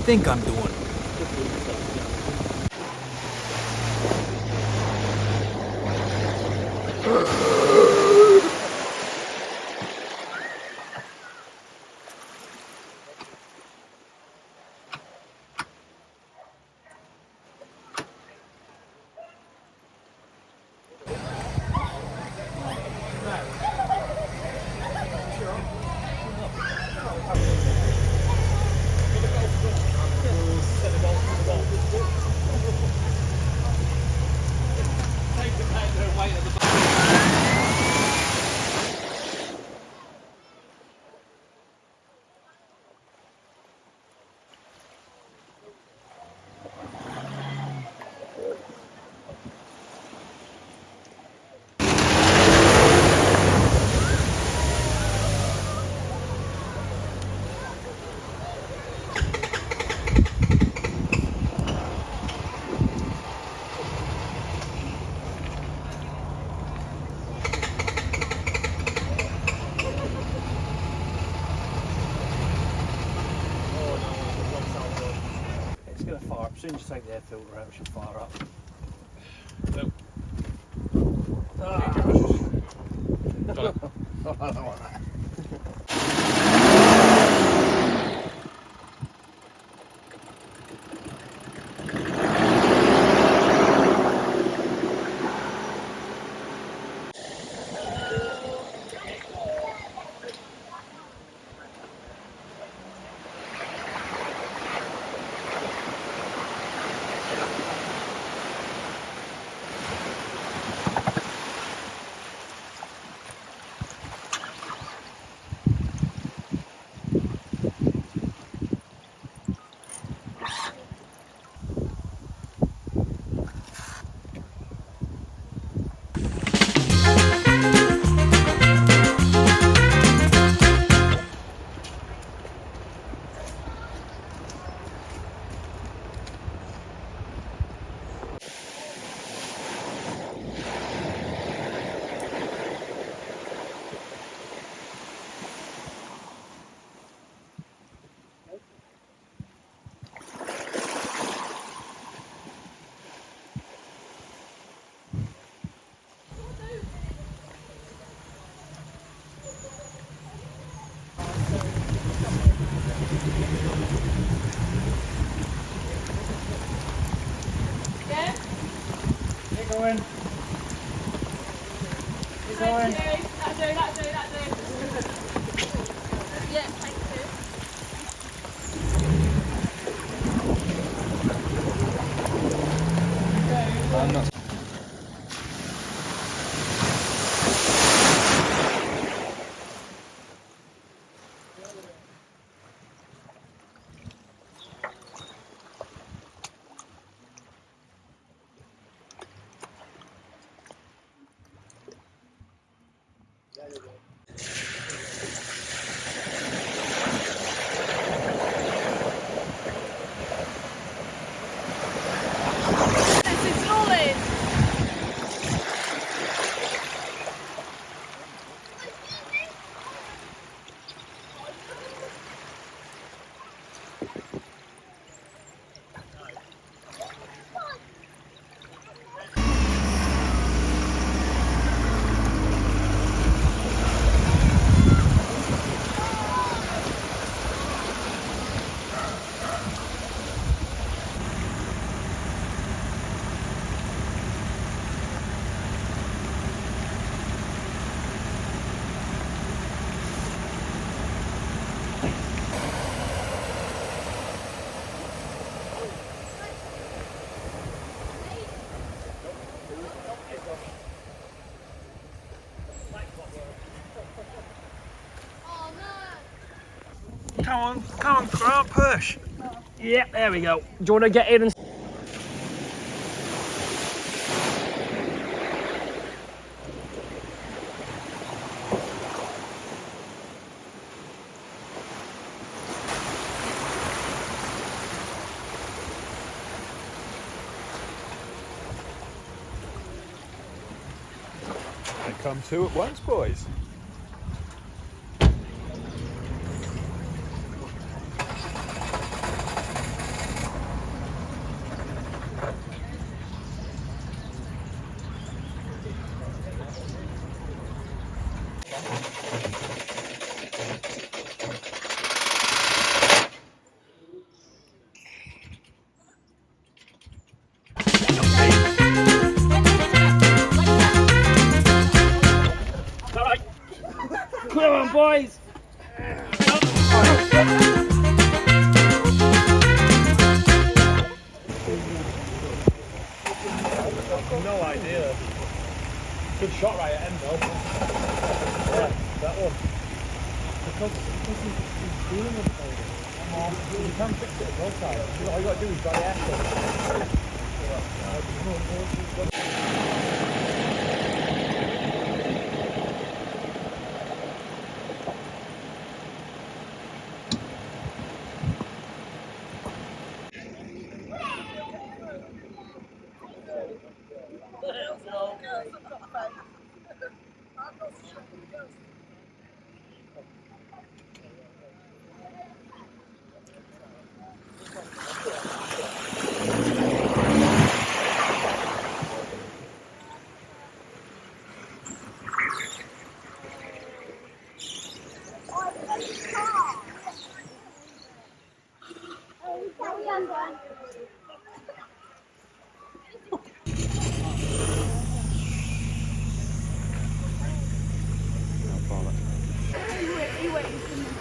think I'm doing? It's going to fire up. As soon as you take the air filter out, it should fire up. Nope. Ah. I don't want that. Going. Keep going. That'll do. Yeah, thank you. I'm not. Come on, Grant, push. Yeah, there we go. Do you want to get in and... Come two at once, boys. on, boys. No idea. Good shot right at end though. Yeah, that one. Because he's doing it. You can fix it at both sides. All you got to do is dry air.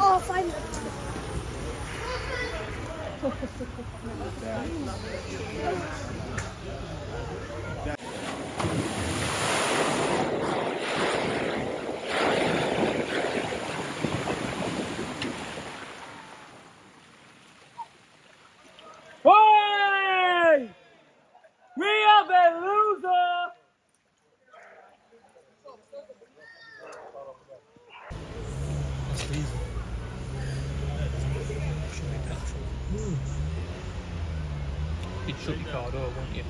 Oh, fine. Boy! We are the loser! You'd shut your car door, wouldn't you?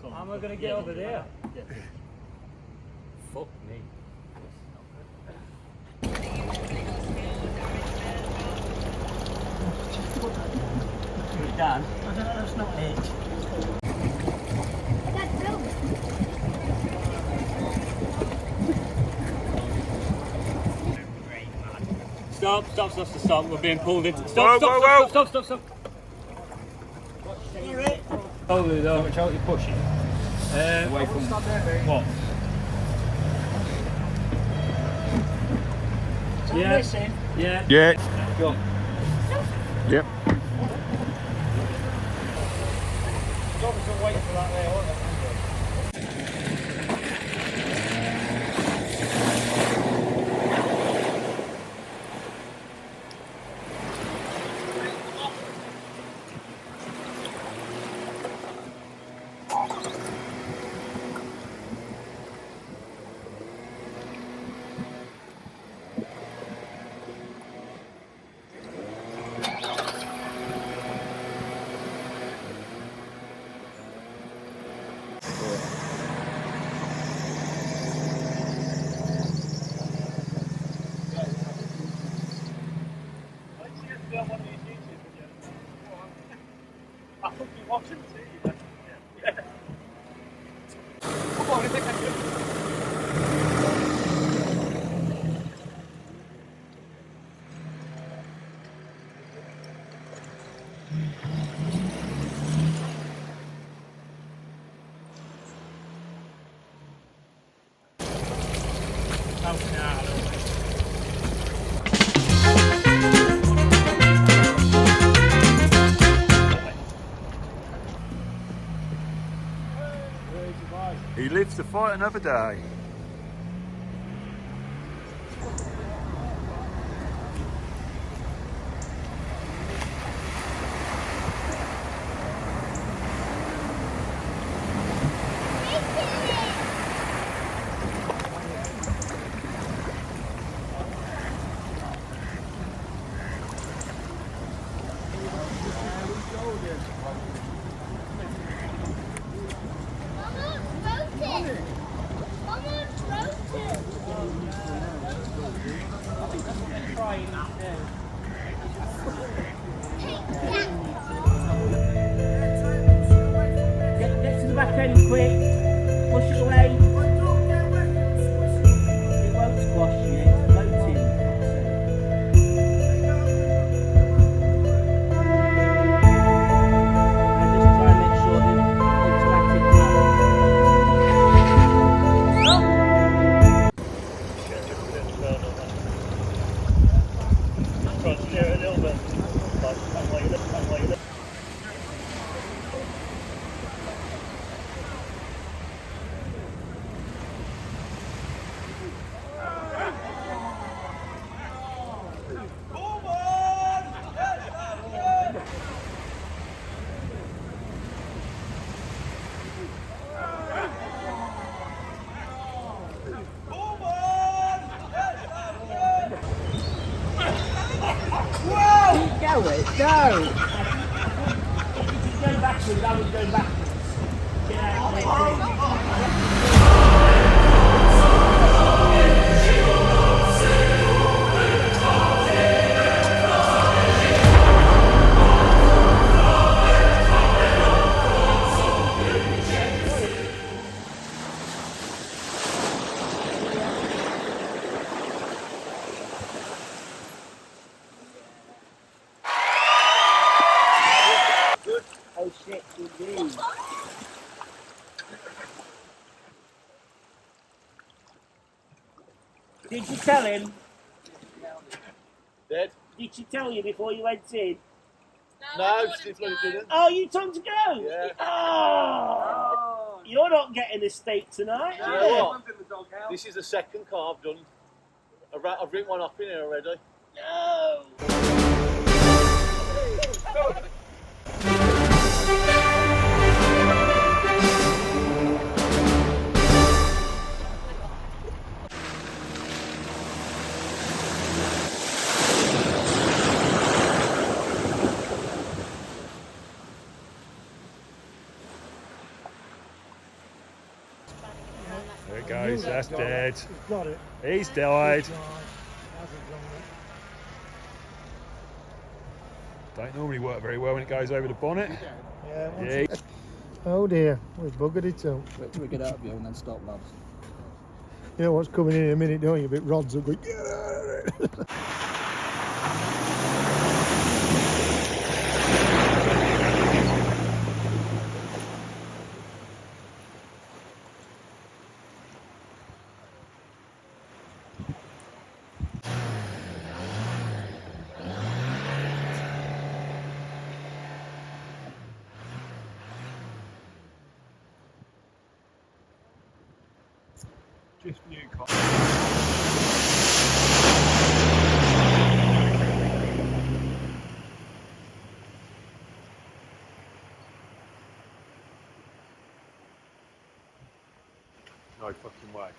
How am I going to get over there? Fuck me. Dan, that's not it. Stop. We're being pulled into. Stop. Hold it though. Watch out, you're pushing. Away from what? Yeah. Yeah. Go. Yep. Don't wait for that there, won't they? I think you watch him too. Yeah. Come on, if they can do it. Oh, no. lives to fight another day. Get to the back end quick. Push it away. It won't squash you. It's floating. And just try and make sure the automatic Try to steer it a little bit. Go it, go! Go backwards, I was going backwards. Get out of Oh shit, indeed. Did you tell him? Dead? Did she tell you before you went in? No, she bloody didn't. Oh, you told him to go? Yeah. Oh, you're not getting a steak tonight, You are know you? what? This is the second car I've done. I've written one off in here already. No! There it goes, that's dead. Got it. He's died. Don't normally work very well when it goes over the bonnet. Yeah. Oh dear, we've buggered it up. Wait till we get out of here and then stop, lads. You know what's coming in a minute, don't you? A bit rods will go, get out of it. Just new car. No fucking way.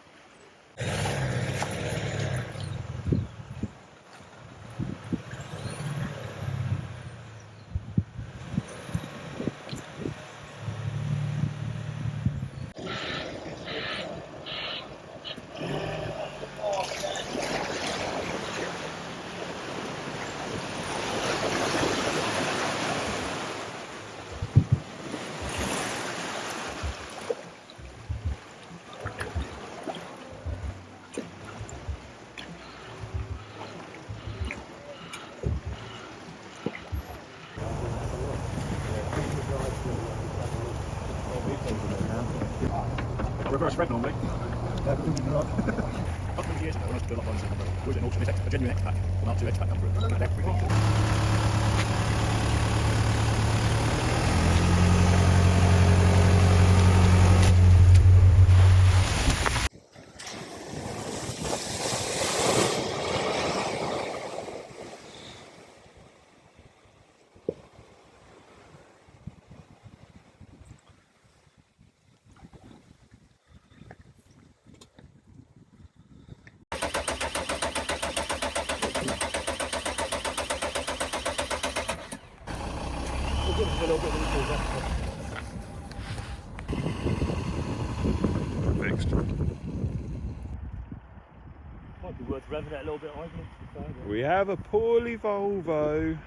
Reverse red normally. Up to years ago, when I was built up on there was an auction, a genuine expat, an R2 expat come through. Everything. a little bit when it goes off. Fixed. Might be worth revving it a little bit, I think. We have a poorly Volvo.